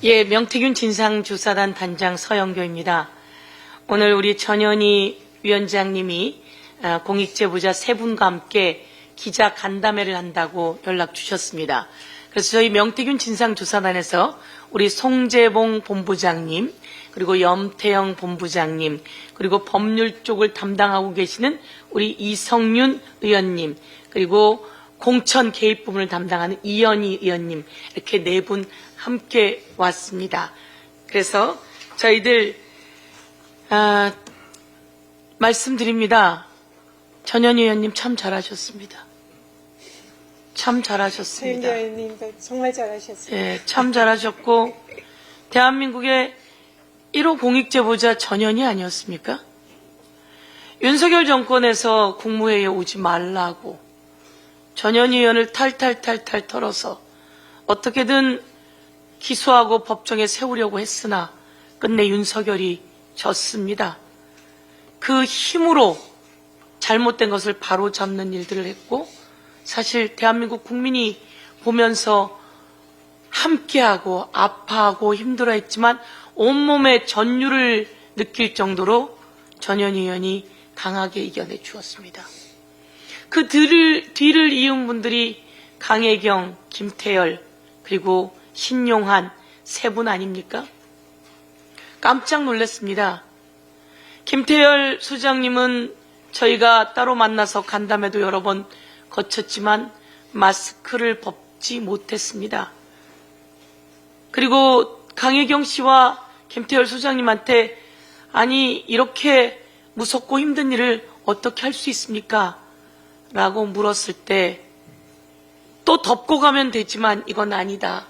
예, 명태균 진상조사단 단장 서영교입니다. 오늘 우리 전현희 위원장님이 공익제보자 세 분과 함께 기자 간담회를 한다고 연락 주셨습니다. 그래서 저희 명태균 진상조사단에서 우리 송재봉 본부장님, 그리고 염태영 본부장님, 그리고 법률 쪽을 담당하고 계시는 우리 이성윤 의원님, 그리고 공천 개입 부분을 담당하는 이현희 의원님, 이렇게 네 분 함께 왔습니다. 그래서 저희들 말씀드립니다. 전현희 의원님 참 잘하셨습니다. 참 잘하셨습니다. 서영교 의원님도 정말 잘하셨습니다. 예, 참 잘하셨고 대한민국의 1호 공익제보자 전현희 아니었습니까? 윤석열 정권에서 국무회의에 오지 말라고 전현희 의원을 탈탈 털어서 어떻게든 기소하고 법정에 세우려고 했으나 끝내 윤석열이 졌습니다. 그 힘으로 잘못된 것을 바로잡는 일들을 했고, 사실 대한민국 국민이 보면서 함께하고 아파하고 힘들어했지만 온몸에 전율을 느낄 정도로 전현희 의원이 강하게 이겨내 주었습니다. 그 뒤를 이은 분들이 강혜경, 김태열, 그리고 신용한 세 분 아닙니까? 깜짝 놀랐습니다. 김태열 소장님은 저희가 따로 만나서 간담회도 여러 번 거쳤지만 마스크를 벗지 못했습니다. 그리고 강혜경 씨와 김태열 소장님한테 아니 이렇게 무섭고 힘든 일을 어떻게 할 수 있습니까? 라고 물었을 때 또 덮고 가면 되지만 이건 아니다.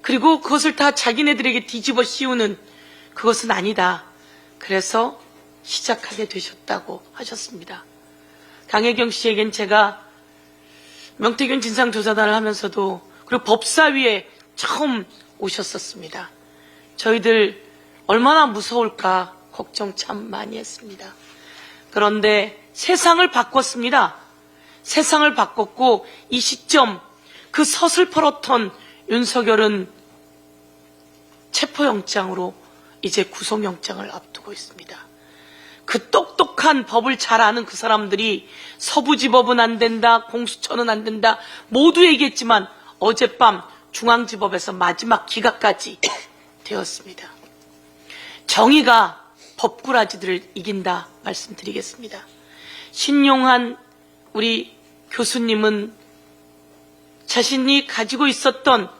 그리고 그것을 다 자기네들에게 뒤집어 씌우는 그것은 아니다. 그래서 시작하게 되셨다고 하셨습니다. 강혜경 씨에겐 제가 명태균 진상조사단을 하면서도 그리고 법사위에 처음 오셨었습니다. 저희들 얼마나 무서울까 걱정 참 많이 했습니다. 그런데 세상을 바꿨습니다. 세상을 바꿨고 이 시점 그 서슬퍼렇던 윤석열은 체포영장으로 이제 구속영장을 앞두고 있습니다. 그 똑똑한 법을 잘 아는 그 사람들이 서부지법은 안 된다, 공수처는 안 된다 모두 얘기했지만 어젯밤 중앙지법에서 마지막 기각까지 되었습니다. 정의가 법꾸라지들을 이긴다 말씀드리겠습니다. 신용한 우리 교수님은 자신이 가지고 있었던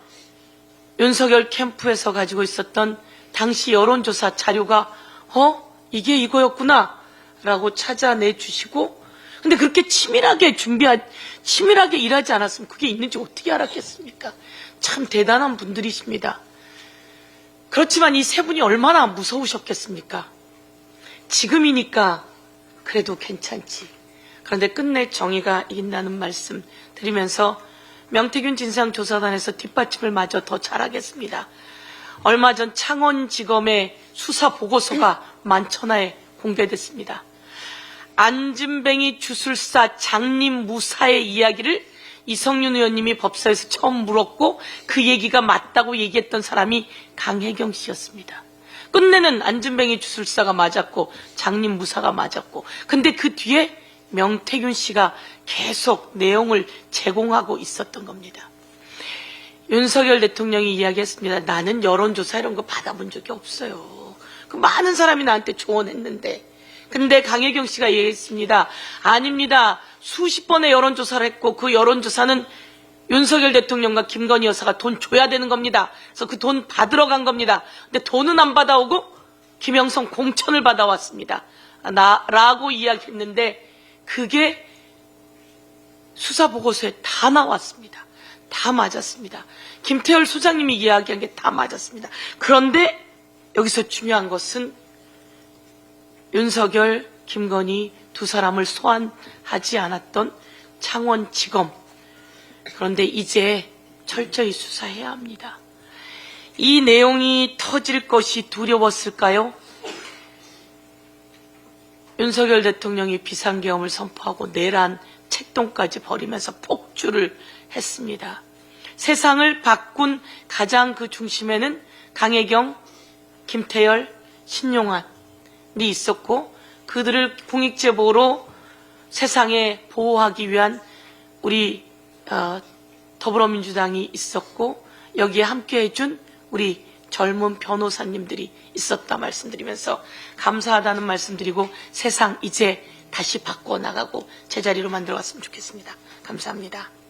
윤석열 캠프에서 가지고 있었던 당시 여론조사 자료가 이게 이거였구나 라고 찾아내 주시고 근데 그렇게 치밀하게 일하지 않았으면 그게 있는지 어떻게 알았겠습니까? 참 대단한 분들이십니다. 그렇지만 이 세 분이 얼마나 무서우셨겠습니까? 지금이니까 그래도 괜찮지. 그런데 끝내 정의가 이긴다는 말씀 드리면서 명태균 진상조사단에서 뒷받침을 마저 더 잘하겠습니다. 얼마 전 창원지검의 수사 보고서가 만천하에 공개됐습니다. 안진뱅이 주술사 장님 무사의 이야기를 이성윤 의원님이 법사에서 처음 물었고 그 얘기가 맞다고 얘기했던 사람이 강혜경 씨였습니다. 끝내는 안진뱅이 주술사가 맞았고 장님 무사가 맞았고 근데 그 뒤에 명태균 씨가 계속 내용을 제공하고 있었던 겁니다. 윤석열 대통령이 이야기했습니다. 나는 여론조사 이런 거 받아본 적이 없어요. 그 많은 사람이 나한테 조언했는데 근데 강혜경 씨가 얘기했습니다. 아닙니다. 수십 번의 여론조사를 했고 그 여론조사는 윤석열 대통령과 김건희 여사가 돈 줘야 되는 겁니다. 그래서 그 돈 받으러 간 겁니다. 근데 돈은 안 받아오고 김영선 공천을 받아왔습니다. 라고 이야기했는데 그게 수사보고서에 다 나왔습니다. 다 맞았습니다. 김태열 소장님이 이야기한 게 다 맞았습니다. 그런데 여기서 중요한 것은 윤석열, 김건희 두 사람을 소환하지 않았던 창원지검. 그런데 이제 철저히 수사해야 합니다. 이 내용이 터질 것이 두려웠을까요? 윤석열 대통령이 비상계엄을 선포하고 내란 책동까지 벌이면서 폭주를 했습니다. 세상을 바꾼 가장 그 중심에는 강혜경, 김태열, 신용환이 있었고 그들을 공익제보로 세상에 보호하기 위한 우리 더불어민주당이 있었고 여기에 함께해준 우리 젊은 변호사님들이 있었다 말씀드리면서 감사하다는 말씀드리고 세상 이제 다시 바꿔나가고 제자리로 만들어갔으면 좋겠습니다. 감사합니다.